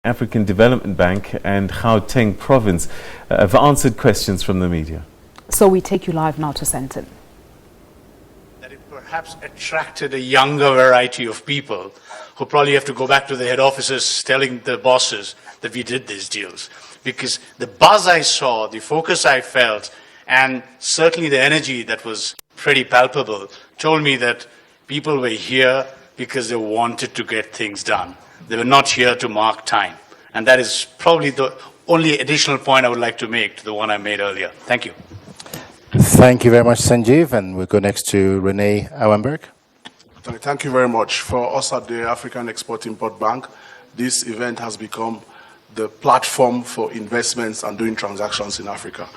African Development Bank and Gauteng Province have answered questions from the media. So we take you live now to Senton. That it perhaps attracted a younger variety of people who probably have to go back to the head offices telling the bosses that we did these deals. Because the buzz I saw, the focus I felt, and certainly the energy that was pretty palpable told me that people were here because they wanted to get things done. They were not here to mark time. And that is probably the only additional point I would like to make to the one I made earlier. Thank you. Thank you very much, Sanjeev. And we'll go next to Renee Auenberg. Thank you very much. For us at the African Export-Import Bank, this event has become the platform for investments and doing transactions in Africa.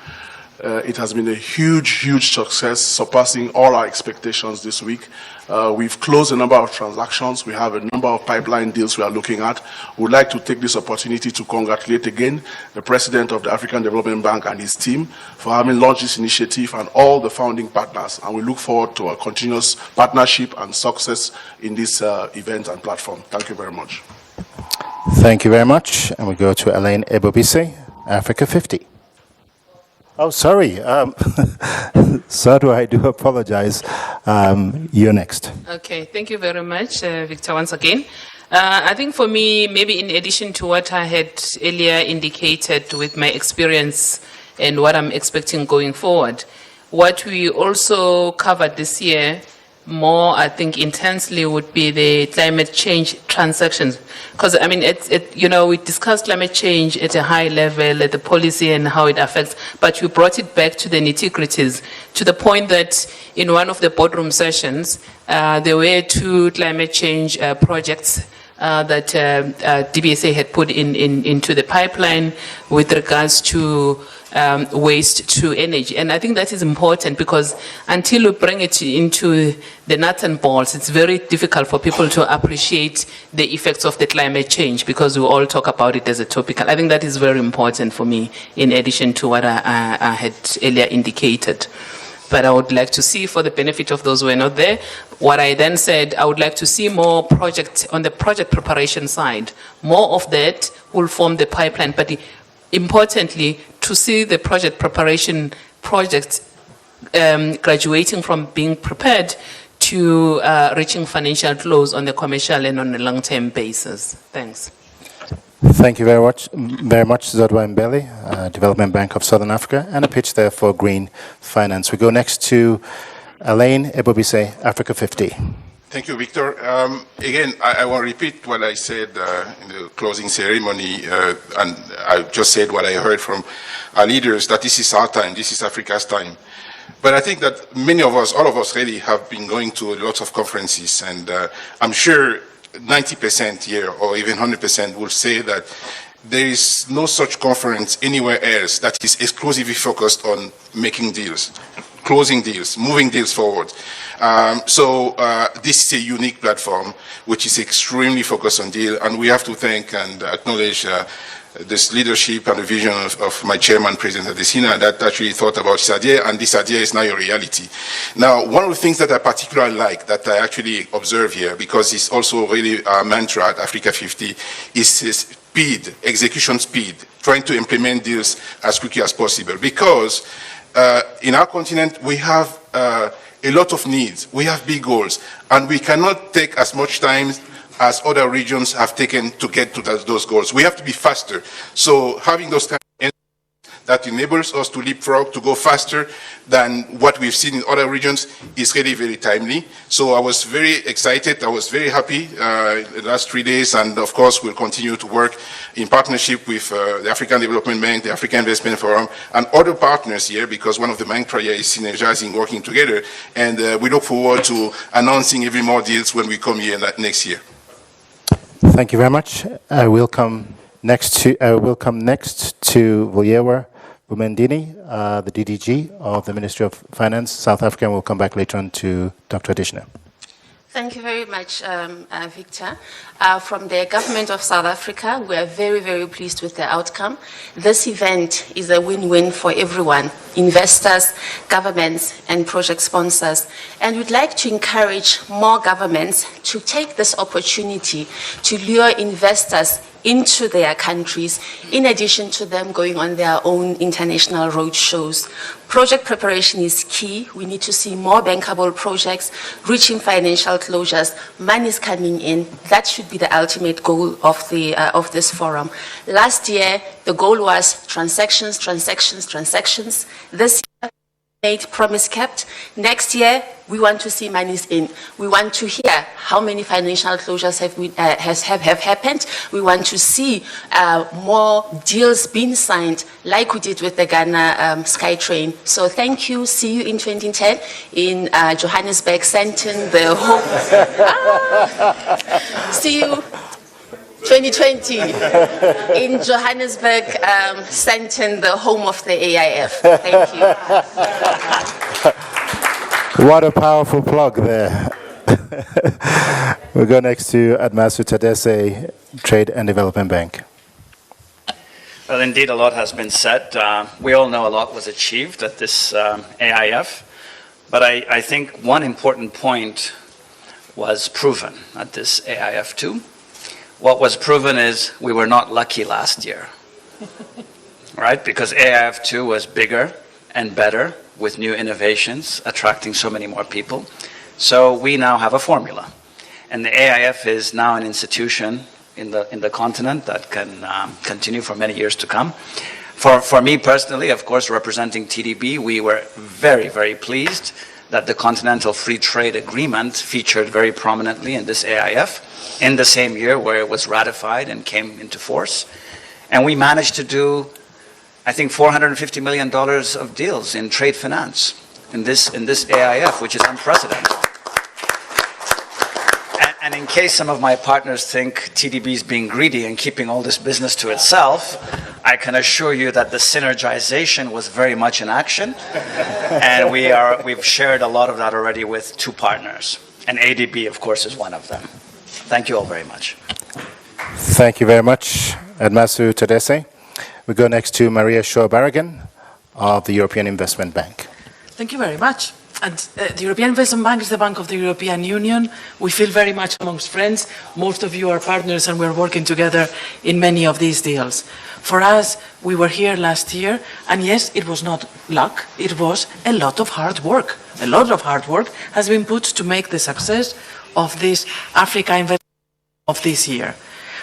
It has been a huge success, surpassing all our expectations this week. We've closed a number of transactions. We have a number of pipeline deals we are looking at. We'd like to take this opportunity to congratulate again the President of the African Development Bank and his team for having launched this initiative and all the founding partners. And we look forward to a continuous partnership and success in this event and platform. Thank you very much. Thank you very much. And we go to Elaine Ebobise, Africa 50. Oh, sorry. Sadhu, I do apologize. You're next. Okay, thank you very much, Victor, once again. I think for me, maybe in addition to what I had earlier indicated with my experience and what I'm expecting going forward, what we also covered this year more, I think, intensely would be the climate change transactions. Because, I mean, we discussed climate change at a high level, at the policy and how it affects, but we brought it back to the nitty-gritties, to the point that in one of the boardroom sessions, there were 2 climate change projects that DBSA had put into the pipeline with regards to waste to energy. And I think that is important because until we bring it into the nuts and bolts, it's very difficult for people to appreciate the effects of the climate change because we all talk about it as a topical. I think that is very important for me in addition to what I had earlier indicated. But I would like to see, for the benefit of those who are not there, what I then said, I would like to see more projects on the project preparation side. More of that will form the pipeline, but importantly, to see the project preparation projects graduating from being prepared to reaching financial close on the commercial and on a long-term basis. Thanks. Thank you very much, Zodwa Mbele, Development Bank of Southern Africa, and a pitch there for green finance. We go next to Elaine Ebobise, Africa 50. Thank you, Victor. Again, I want to repeat what I said in the closing ceremony, and I just said what I heard from our leaders, that this is our time, this is Africa's time. But I think that many of us, all of us really, have been going to lots of conferences, and I'm sure 90% here, or even 100% will say that there is no such conference anywhere else that is exclusively focused on making deals, closing deals, moving deals forward. So this is a unique platform which is extremely focused on deal, and we have to thank and acknowledge this leadership and the vision of my chairman, President Adesina, that actually thought about this idea, and this idea is now a reality. Now, one of the things that I particularly like, that I actually observe here, because it's also really our mantra at Africa 50, is speed, execution speed, trying to implement deals as quickly as possible. Because in our continent, we have a lot of needs, we have big goals, and we cannot take as much time as other regions have taken to get to those goals. We have to be faster. So having those kind of that enables us to leapfrog, to go faster than what we've seen in other regions is really very timely. So I was very excited. I was very happy the last 3 days. And of course, we'll continue to work in partnership with the African Development Bank, the African Investment Forum, and other partners here, because one of the mantra here is synergizing, working together. And we look forward to announcing even more deals when we come here next year. Thank you very much. I will come next to Vuyewa Bumendini, the DDG of the Ministry of Finance, South Africa, and we'll come back later on to Dr. Adesina. Thank you very much, Victor. From the government of South Africa, we are very, very pleased with the outcome. This event is a win-win for everyone, investors, governments, and project sponsors. And we'd like to encourage more governments to take this opportunity to lure investors into their countries, in addition to them going on their own international road shows. Project preparation is key. We need to see more bankable projects reaching financial closures. Money is coming in. That should be the ultimate goal of this forum. Last year, the goal was transactions, transactions, transactions. This year, made, promise kept. Next year, we want to see monies in. We want to hear how many financial closures have happened. We want to see more deals being signed, like we did with the Ghana SkyTrain. So thank you. See you in 2010 in Johannesburg, Sandton, the home. See you 2020 in Johannesburg, Sandton, the home of the AIF. Thank you. What a powerful plug there. We'll go next to Admasu Tadesse, Trade and Development Bank. Well, indeed, a lot has been said. We all know a lot was achieved at this AIF, but I think one important point was proven at this AIF too. What was proven is we were not lucky last year, right? Because AIF2 was bigger and better with new innovations, attracting so many more people. So we now have a formula. And the AIF is now an institution in the continent that can continue for many years to come. For me personally, of course, representing TDB, we were very, very pleased that the Continental Free Trade Agreement featured very prominently in this AIF in the same year where it was ratified and came into force. And we managed to do, I think, $450 million of deals in trade finance in this AIF, which is unprecedented. And in case some of my partners think TDB is being greedy and keeping all this business to itself, I can assure you that the synergization was very much in action. And we've shared a lot of that already with two partners. And ADB, of course, is one of them. Thank you all very much. Thank you very much, Admasu Tadesse. We go next to Maria Shaw-Barragan of the European Investment Bank. Thank you very much. And the European Investment Bank is the bank of the European Union. We feel very much amongst friends. Most of you are partners and we're working together in many of these deals. For us, we were here last year, and yes, it was not luck, it was a lot of hard work. A lot of hard work has been put to make the success of this Africa Investment of this year.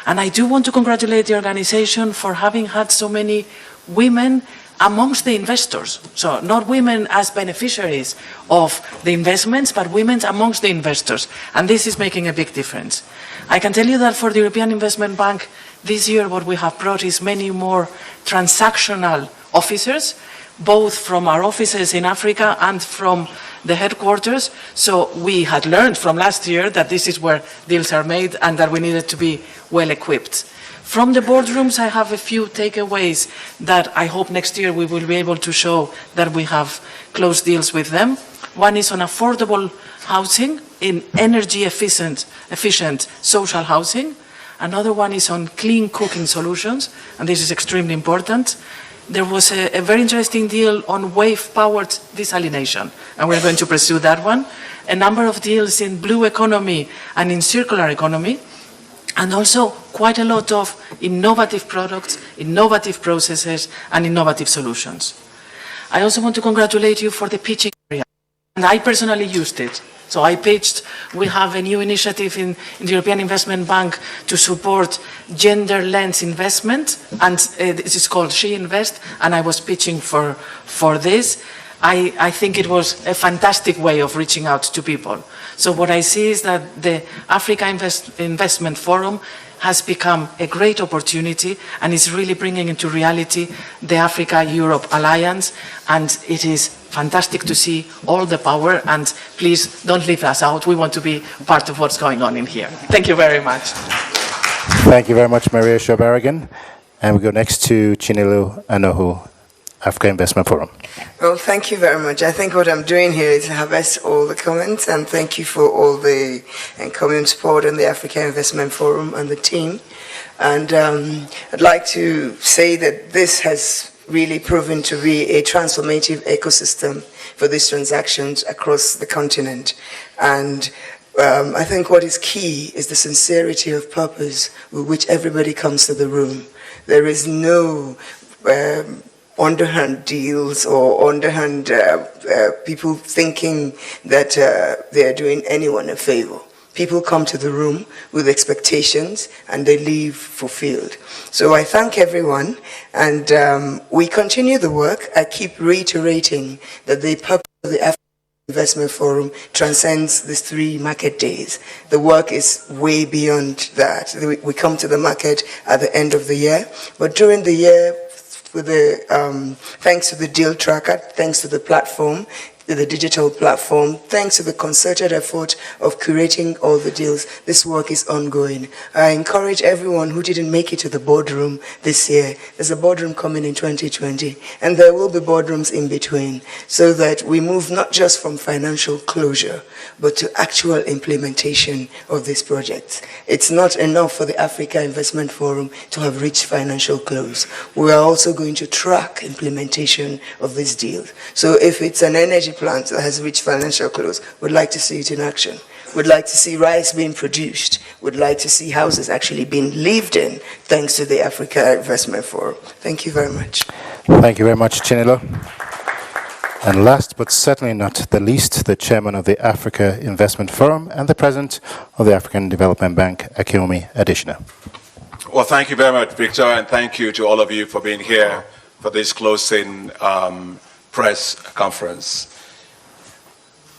And I do want to congratulate the organization for having had so many women amongst the investors. So not women as beneficiaries of the investments, but women amongst the investors. And this is making a big difference. I can tell you that for the European Investment Bank, this year what we have brought is many more transactional officers, both from our offices in Africa and from the headquarters. So we had learned from last year that this is where deals are made and that we needed to be well equipped. From the boardrooms, I have a few takeaways that I hope next year we will be able to show that we have closed deals with them. One is on affordable housing in energy efficient social housing. Another one is on clean cooking solutions, and this is extremely important. There was a very interesting deal on wave-powered desalination, and we're going to pursue that one. A number of deals in blue economy and in circular economy, and also quite a lot of innovative products, innovative processes, and innovative solutions. I also want to congratulate you for the pitching area, and I personally used it. So I pitched, we have a new initiative in the European Investment Bank to support gender lens investment, and this is called She Invest, and I was pitching for this. I think it was a fantastic way of reaching out to people. So what I see is that the Africa Investment Forum has become a great opportunity and is really bringing into reality the Africa-Europe Alliance, and it is fantastic to see all the power, and please don't leave us out. We want to be part of what's going on in here. Thank you very much. Thank you very much, Maria Shaw-Barragan. And we go next to Chinelo Anohu, Africa Investment Forum. Well, thank you very much. I think what I'm doing here is harvest all the comments, and thank you for all the incoming support on the Africa Investment Forum and the team. And I'd like to say that this has really proven to be a transformative ecosystem for these transactions across the continent. And I think what is key is the sincerity of purpose with which everybody comes to the room. There is no underhand deals or underhand people thinking that they are doing anyone a favor. People come to the room with expectations and they leave fulfilled. So I thank everyone, and we continue the work. I keep reiterating that the purpose of the African Investment Forum transcends these 3 market days. The work is way beyond that. We come to the market at the end of the year, but during the year, with the, thanks to the deal tracker, thanks to the platform, the digital platform, thanks to the concerted effort of curating all the deals, this work is ongoing. I encourage everyone who didn't make it to the boardroom this year. There's a boardroom coming in 2020, and there will be boardrooms in between, so that we move not just from financial closure, but to actual implementation of these projects. It's not enough for the Africa Investment Forum to have reached financial close. We are also going to track implementation of these deals. So if it's an energy plant that has reached financial close, we'd like to see it in action. We'd like to see rice being produced. We'd like to see houses actually being lived in, thanks to the Africa Investment Forum. Thank you very much. Thank you very much, Chinelo. And last but certainly not the least, the chairman of the Africa Investment Forum and the president of the African Development Bank, Akiumi Adesina. Well, thank you very much, Victor, and thank you to all of you for being here for this closing press conference.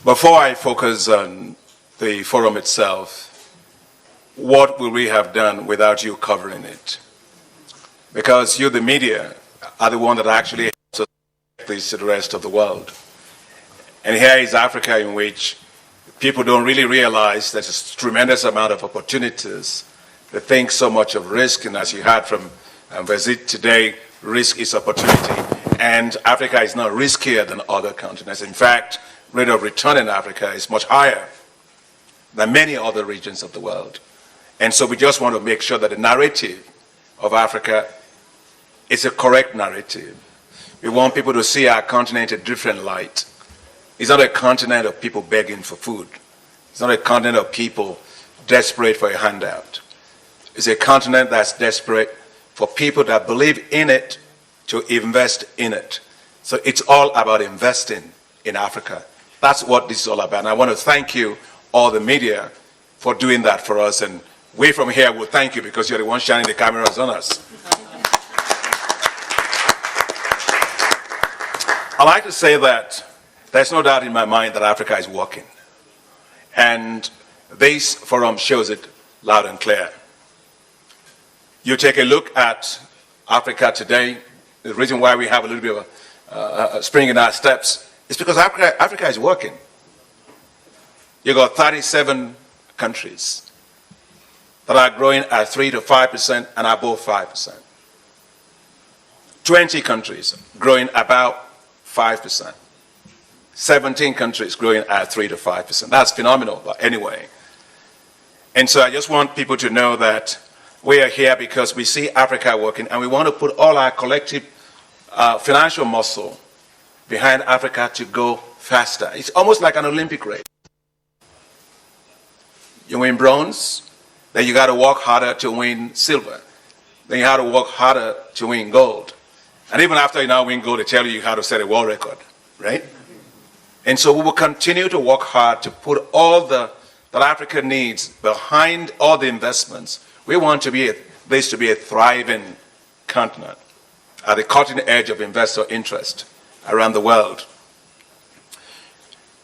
Before I focus on the forum itself, what will we have done without you covering it? Because you, the media, are the one that actually helps us take this to the rest of the world. And here is Africa, in which people don't really realize there's a tremendous amount of opportunities. They think so much of risk, and as you heard from Vezit today, risk is opportunity. And Africa is not riskier than other continents. In fact, rate of return in Africa is much higher than many other regions of the world. And so we just want to make sure that the narrative of Africa is a correct narrative. We want people to see our continent in a different light. It's not a continent of people begging for food. It's not a continent of people desperate for a handout. It's a continent that's desperate for people that believe in it to invest in it. So it's all about investing in Africa. That's what this is all about. And I want to thank you, all the media, for doing that for us. And we from here will thank you, because you're the ones shining the cameras on us. I like to say that there's no doubt in my mind that Africa is working. And this forum shows it loud and clear. You take a look at Africa today, the reason why we have a little bit of a spring in our steps is because Africa is working. You've got 37 countries that are growing at 3 to 5% and above 5%. 20 countries growing about 5%. 17 countries growing at 3 to 5%. That's phenomenal, but anyway. And so I just want people to know that we are here because we see Africa working, and we want to put all our collective financial muscle behind Africa to go faster. It's almost like an Olympic race. You win bronze, then you got to work harder to win silver. Then you have to work harder to win gold. And even after you now win gold, they tell you how to set a world record, right? And so we will continue to work hard to put all that Africa needs behind all the investments. We want this to be a thriving continent at the cutting edge of investor interest around the world.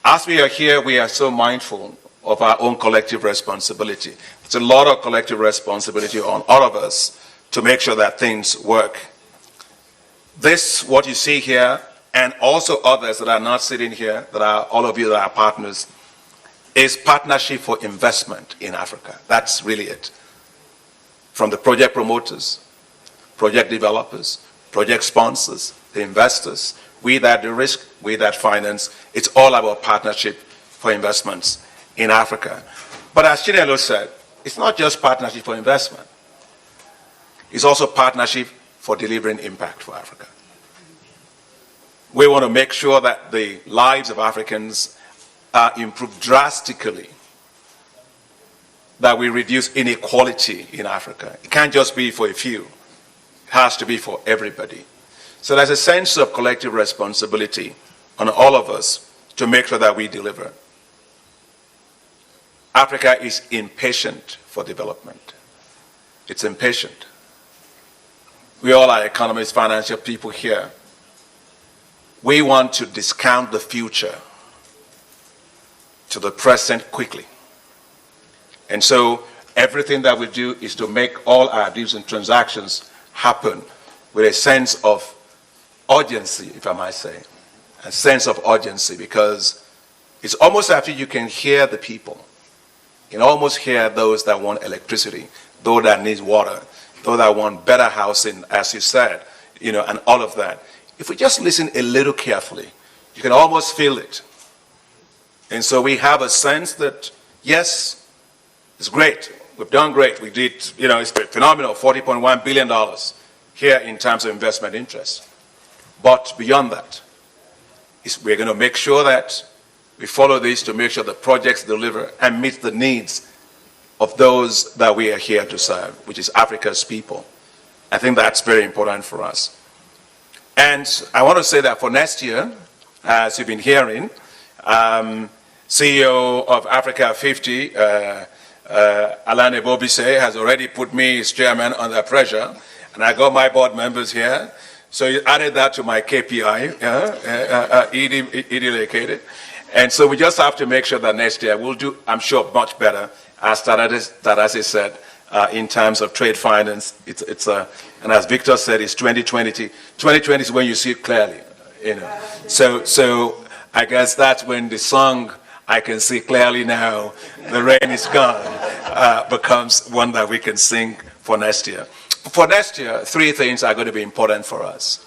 As we are here, we are so mindful of our own collective responsibility. It's a lot of collective responsibility on all of us to make sure that things work. This, what you see here, and also others that are not sitting here, that are all of you that are partners, is partnership for investment in Africa. That's really it. From the project promoters, project developers, project sponsors, the investors, we that do risk, we that finance, it's all about partnership for investments in Africa. But as Chinelo said, it's not just partnership for investment. It's also partnership for delivering impact for Africa. We want to make sure that the lives of Africans are improved drastically that we reduce inequality in Africa. It can't just be for a few. It has to be for everybody. So there's a sense of collective responsibility on all of us to make sure that we deliver. Africa is impatient for development. It's impatient. We all are economists, financial people here. We want to discount the future to the present quickly. And so everything that we do is to make all our deals and transactions happen with a sense of urgency, if I might say. A sense of urgency, because it's almost as if you can hear the people. You can almost hear those that want electricity, those that need water, those that want better housing, as you said, and all of that. If we just listen a little carefully, you can almost feel it. And so we have a sense that, yes, it's great. We've done great. We did, it's phenomenal, $40.1 billion here in terms of investment interest. But beyond that, we're going to make sure that we follow this to make sure the projects deliver and meet the needs of those that we are here to serve, which is Africa's people. I think that's very important for us. And I want to say that for next year, as you've been hearing, CEO of Africa 50, Alain Ebobisse, has already put me as chairman under pressure, and I got my board members here. So he added that to my KPI, located. And so we just have to make sure that next year we'll do, I'm sure, much better, as Tarasi said, in terms of trade finance. And as Victor said, it's 2020. 2020 is when you see it clearly, So I guess that's when the song, I can see clearly now, the rain is gone, becomes one that we can sing for next year. For next year, three things are going to be important for us.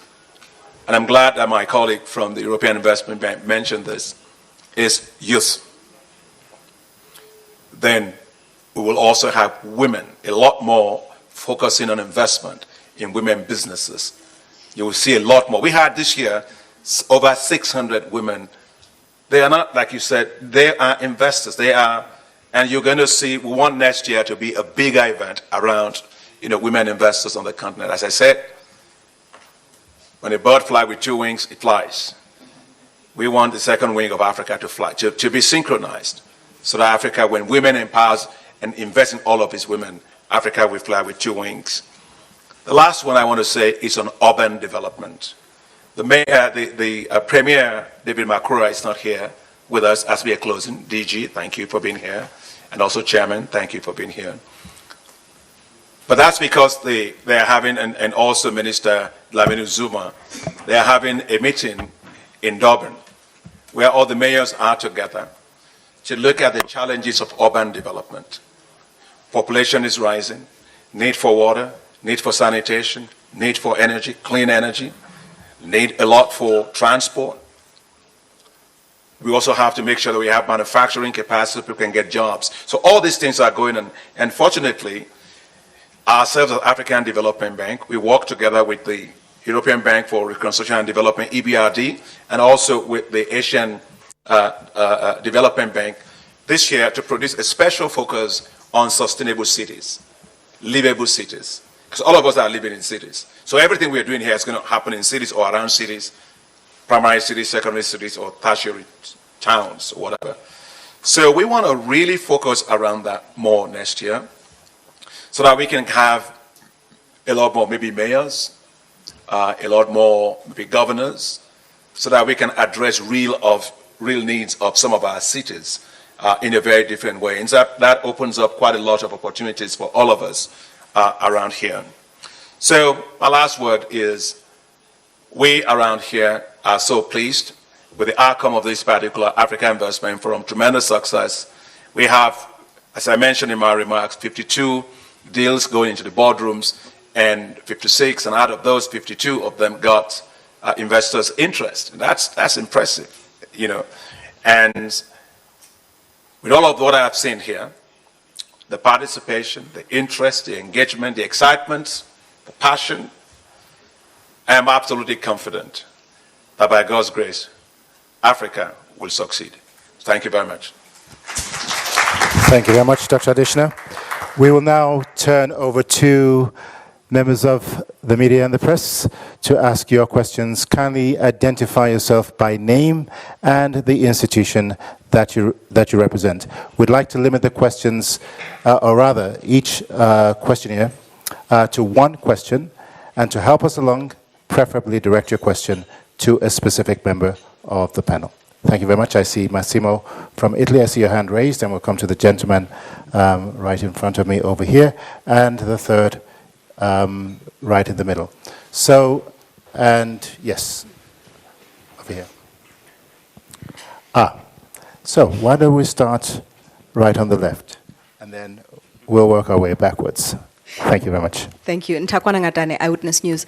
And I'm glad that my colleague from the European Investment Bank mentioned this, is youth. Then we will also have women, a lot more focusing on investment in women businesses. You will see a lot more. We had this year over 600 women. They are not, like you said, they are investors. They are, and you're going to see, we want next year to be a bigger event around women investors on the continent. As I said, when a bird flies with two wings, it flies. We want the second wing of Africa to fly, to be synchronized. So that Africa, when women empowers and invest in all of its women, Africa will fly with two wings. The last one I want to say is on urban development. The Premier, David Makura, is not here with us as we are closing. DG, thank you for being here. And also Chairman, thank you for being here. But that's because they are having, and also Minister Dlamini Zuma, they are having a meeting in Durban where all the mayors are together to look at the challenges of urban development. Population is rising, need for water, need for sanitation, need for energy, clean energy, need a lot for transport. We also have to make sure that we have manufacturing capacity, people can get jobs. So all these things are going on. And fortunately, ourselves as African Development Bank, we work together with the European Bank for Reconstruction and Development, EBRD, and also with the Asian Development Bank this year to produce a special focus on sustainable cities, livable cities. Because all of us are living in cities. So everything we're doing here is going to happen in cities or around cities, primary cities, secondary cities, or tertiary towns, or whatever. So we want to really focus around that more next year, so that we can have a lot more maybe mayors, a lot more maybe governors, so that we can address real needs of some of our cities in a very different way. And that opens up quite a lot of opportunities for all of us around here. So my last word is, we around here are so pleased with the outcome of this particular African Investment Forum. Tremendous success. We have, as I mentioned in my remarks, 52 deals going into the boardrooms, and 56, and out of those, 52 of them got investors' interest. That's impressive, And with all of what I have seen here, the participation, the interest, the engagement, the excitement, the passion, I am absolutely confident that by God's grace, Africa will succeed. Thank you very much. Thank you very much, Dr. Adeshina. We will now turn over to members of the media and the press to ask your questions. Kindly identify yourself by name and the institution that you represent. We'd like to limit the questions, or rather, each questionnaire to one question, and to help us along, preferably direct your question to a specific member of the panel. Thank you very much. I see Massimo from Italy. I see your hand raised, and we'll come to the gentleman right in front of me over here, and the third right in the middle. So, and yes, over here. So why don't we start right on the left, and then we'll work our way backwards. Thank you very much. Thank you. Ntakwana Ngatane, Eyewitness News.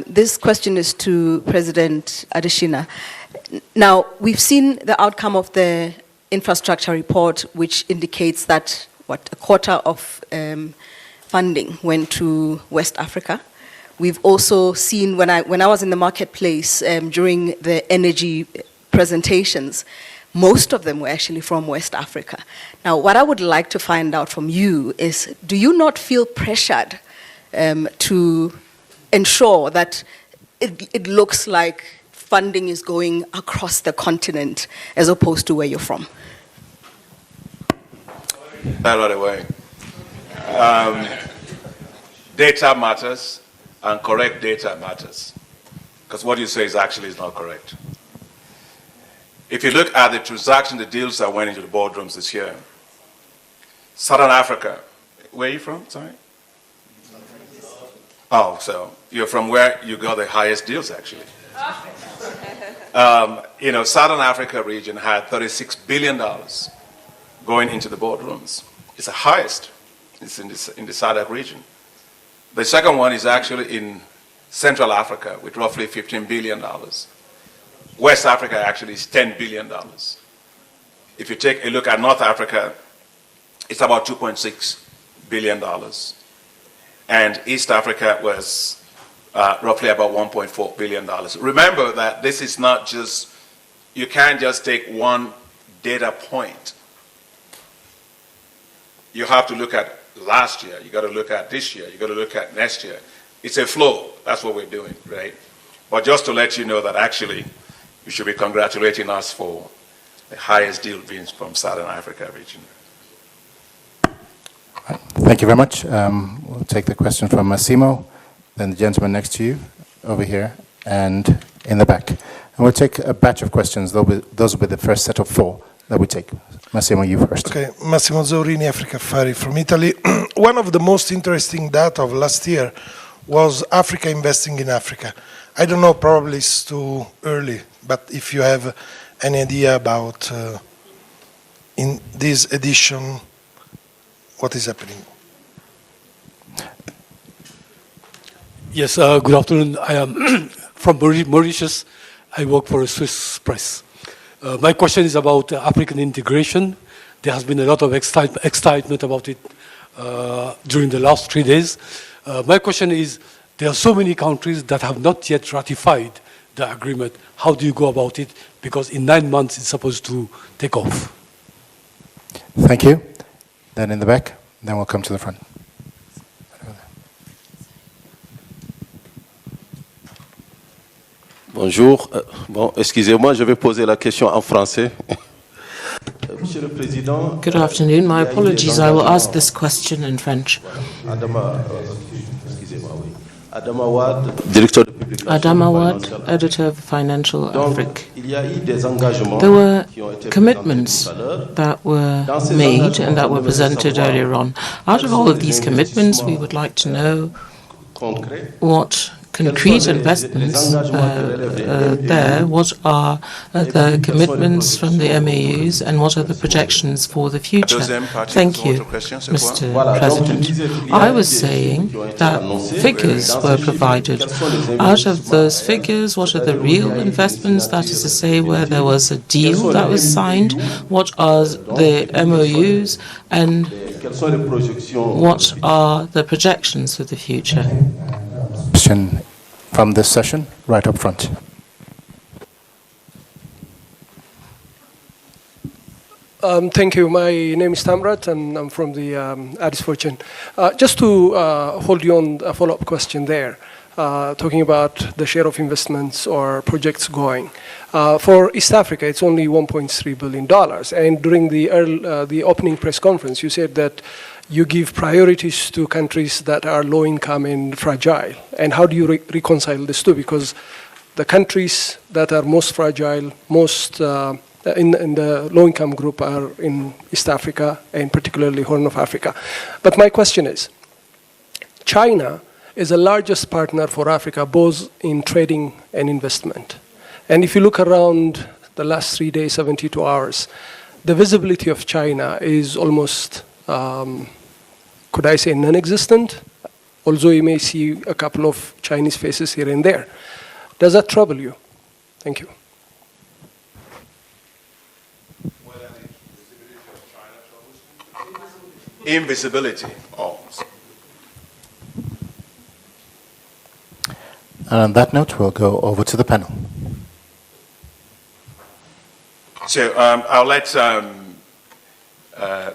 This question is to President Adesina. Now, we've seen the outcome of the infrastructure report, which indicates that, a quarter of funding went to West Africa. We've also seen, when I was in the marketplace during the energy presentations, most of them were actually from West Africa. Now, what I would like to find out from you is, do you not feel pressured to ensure that it looks like funding is going across the continent as opposed to where you're from? That right away. Data matters, and correct data matters. Because what you say is not correct. If you look at the transaction, the deals that went into the boardrooms this year, Southern Africa, where are you from, sorry? Oh, so you're from where you got the highest deals, actually. Southern Africa region had $36 billion going into the boardrooms. It's the highest. It's in the SADC region. The second one is actually in Central Africa with roughly $15 billion. West Africa actually is $10 billion. If you take a look at North Africa, it's about $2.6 billion. And East Africa was roughly about $1.4 billion. Remember that this is not just, you can't just take one data point. You have to look at last year, you got to look at this year, you got to look at next year. It's a flow, that's what we're doing, right? But just to let you know that actually, you should be congratulating us for the highest deal being from Southern Africa region. Thank you very much. We'll take the question from Massimo, then the gentleman next to you, over here, and in the back. And we'll take a batch of questions. Those will be the first set of 4 that we take. Massimo, you first. Okay, Massimo Zaurini, Africa Affari from Italy. One of the most interesting data of last year was Africa investing in Africa. I don't know, probably it's too early, but if you have any idea about in this edition, what is happening? Yes, good afternoon. I am from Mauritius. I work for a Swiss press. My question is about African integration. There has been a lot of excitement about it during the last 3 days. My question is, there are so many countries that have not yet ratified the agreement. How do you go about it? Because in 9 months, it's supposed to take off. Thank you. Then in the back, then we'll come to the front. Bonjour. Bon, excusez-moi, je vais poser la question en français. Monsieur le Président. Good afternoon. My apologies. I will ask this question in French. Adam Awad, editor of Financial Afrique. There were commitments that were made and that were presented earlier on. Out of all of these commitments, we would like to know what concrete investments there, what are the commitments from the MAUs and what are the projections for the future? Thank you, Mr. President. I was saying that figures were provided. Out of those figures, what are the real investments, that is to say, where there was a deal that was signed? What are the MOUs and what are the projections for the future? Question from this session, right up front. Thank you. My name is Tamrat, and I'm from the Addis Fortune. Just to hold you on a follow-up question there, talking about the share of investments or projects going. For East Africa, it's only $1.3 billion. And during the opening press conference, you said that you give priorities to countries that are low income and fragile. And how do you reconcile this two? Because the countries that are most fragile, most in the low-income group are in East Africa and particularly Horn of Africa. But my question is, China is the largest partner for Africa, both in trading and investment. And if you look around the last 3 days, 72 hours, the visibility of China is almost, could I say, non-existent, although you may see a couple of Chinese faces here and there. Does that trouble you? Thank you. Invisibility. Oh. And on that note, we'll go over to the panel. So I'll let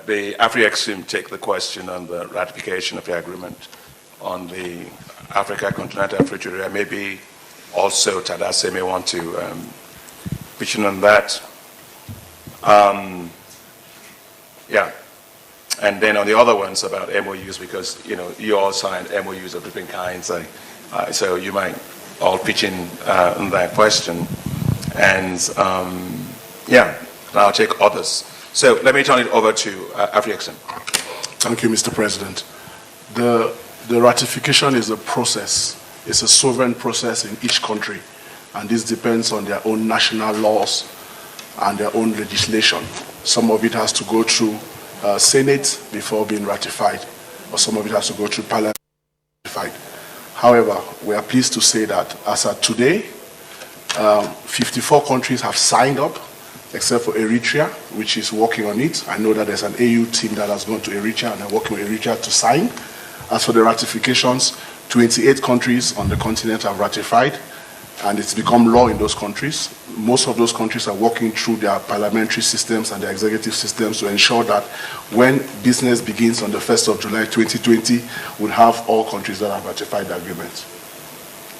the AfriEx team take the question on the ratification of the agreement on the Africa Continental Free Trade Area. Maybe also Tadase may want to pitch in on that. Yeah. And then on the other ones about MOUs, because you all signed MOUs of different kinds, so you might all pitch in on that question. And yeah, I'll take others. So let me turn it over to AfriExim. Thank you, Mr. President. The ratification is a process. It's a sovereign process in each country, and this depends on their own national laws and their own legislation. Some of it has to go through Senate before being ratified, or some of it has to go through Parliament ratified. However, we are pleased to say that as of today, 54 countries have signed up, except for Eritrea, which is working on it. I know that there's an AU team that has gone to Eritrea and are working with Eritrea to sign. As for the ratifications, 28 countries on the continent have ratified, and it's become law in those countries. Most of those countries are working through their parliamentary systems and their executive systems to ensure that when business begins on the 1st of July 2020, we'll have all countries that have ratified the agreement.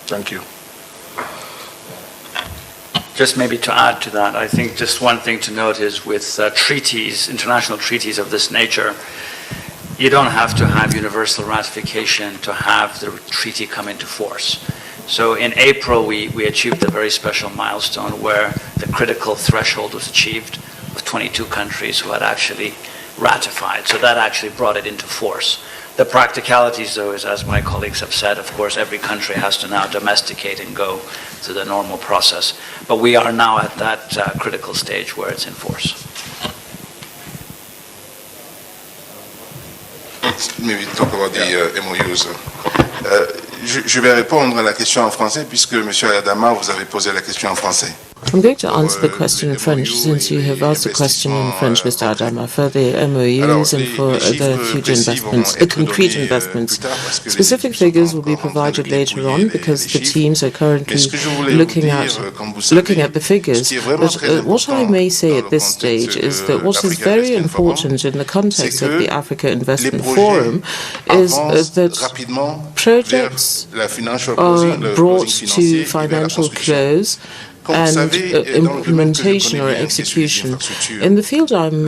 Thank you. Just maybe to add to that, I think just one thing to note is with treaties, international treaties of this nature, you don't have to have universal ratification to have the treaty come into force. So in April, we achieved a very special milestone where the critical threshold was achieved of 22 countries who had actually ratified. So that actually brought it into force. The practicalities, though, is as my colleagues have said, of course, every country has to now domesticate and go through the normal process. But we are now at that critical stage where it's in force. Maybe talk about the MOUs. Je vais répondre à la question en français puisque M. Adama, vous avez posé la question en français. I'm going to answer the question in French, since you have asked the question in French, Mr. Adama, for the MOUs and for the future investments, concrete investments. Specific figures will be provided later on because the teams are currently looking at the figures. But what I may say at this stage is that what is very important in the context of the Africa Investment Forum is that projects are brought to financial close and implementation or execution. In the field I'm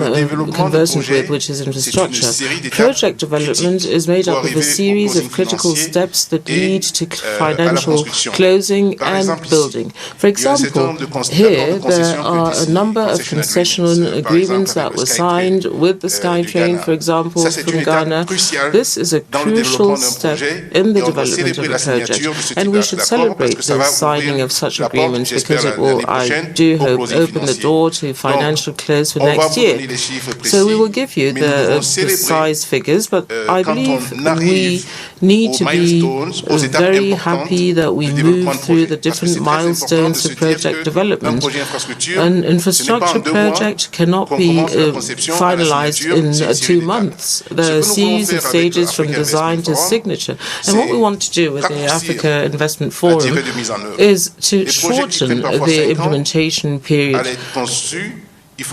conversant with, which is infrastructure, project development is made up of a series of critical steps that lead to financial closing and building. For example, here there are a number of concession agreements that were signed with the SkyTrain, for example, from Ghana. This is a crucial step in the development of a project, and we should celebrate the signing of such agreements because it will, I do hope, open the door to financial close for next year. So we will give you the precise figures, but I believe we need to be very happy that we move through the different milestones of project development. An infrastructure project cannot be finalized in 2 months. There are a series of stages from design to signature. And what we want to do with the Africa Investment Forum is to shorten the implementation period.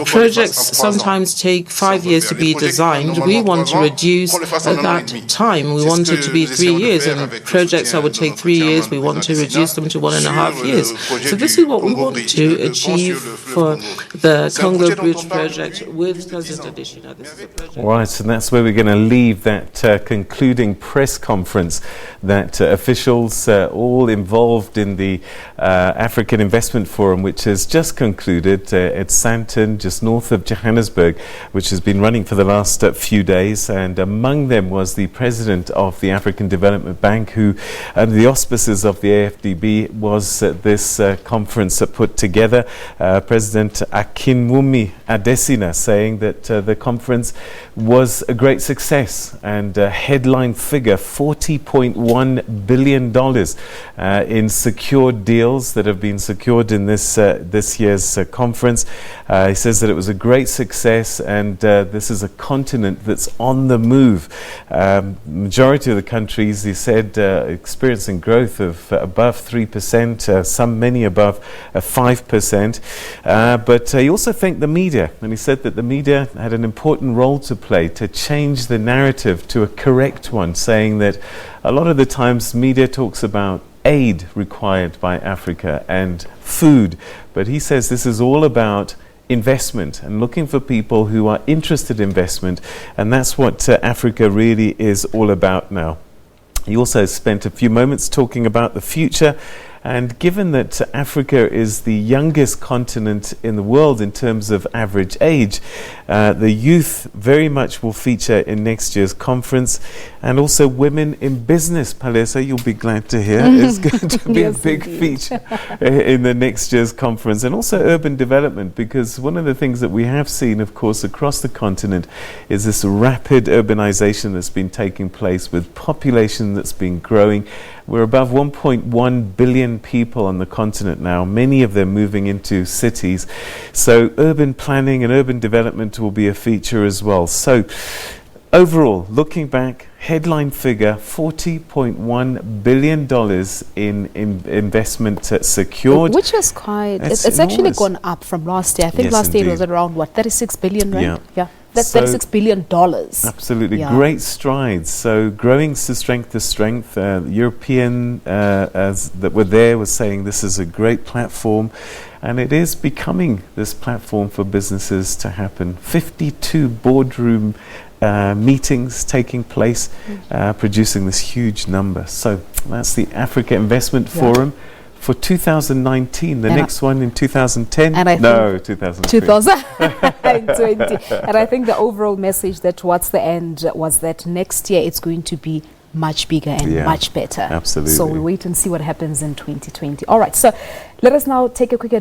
Projects sometimes take 5 years to be designed. We want to reduce that time. We want it to be 3 years, and projects that would take 3 years, we want to reduce them to 1.5 years. So this is what we want to achieve for the Congo Bridge project with President Adesina. This is a project. Right, and that's where we're going to leave that concluding press conference that officials all involved in the African Investment Forum, which has just concluded at Sandton, just north of Johannesburg, which has been running for the last few days. And among them was the president of the African Development Bank, who, under the auspices of the AFDB, was this conference put together. President Akinwumi Adesina saying that the conference was a great success, and a headline figure, $40.1 billion in secured deals that have been secured in this year's conference. He says that it was a great success, and this is a continent that's on the move. Majority of the countries, he said, experiencing growth of above 3%, many above 5%. But he also thanked the media, and he said that the media had an important role to play to change the narrative to a correct one, saying that a lot of the times media talks about aid required by Africa and food, but he says this is all about investment and looking for people who are interested in investment, and that's what Africa really is all about now. He also spent a few moments talking about the future, and given that Africa is the youngest continent in the world in terms of average age, the youth very much will feature in next year's conference, and also women in business, Palesa, you'll be glad to hear, is going to be a big feature in the next year's conference, and also urban development, because one of the things that we have seen, of course, across the continent is this rapid urbanization that's been taking place with population that's been growing. We're above 1.1 billion people on the continent now, many of them moving into cities. So urban planning and urban development will be a feature as well. So overall, looking back, headline figure, $40.1 billion in investment secured. Which is quite, it's actually gone up from last year. I think last year it was around, what, 36 billion, right? Yeah. That's $36 billion. Absolutely. Great strides. So growing strength to strength. European that were there was saying this is a great platform, and it is becoming this platform for businesses to happen. 52 boardroom meetings taking place, producing this huge number. So that's the Africa Investment Forum for 2019. The next one in 2010? No, 2020. 2020. And I think the overall message that towards the end was that next year it's going to be much bigger and much better. Absolutely. So we wait and see what happens in 2020. All right, so let us now take a quick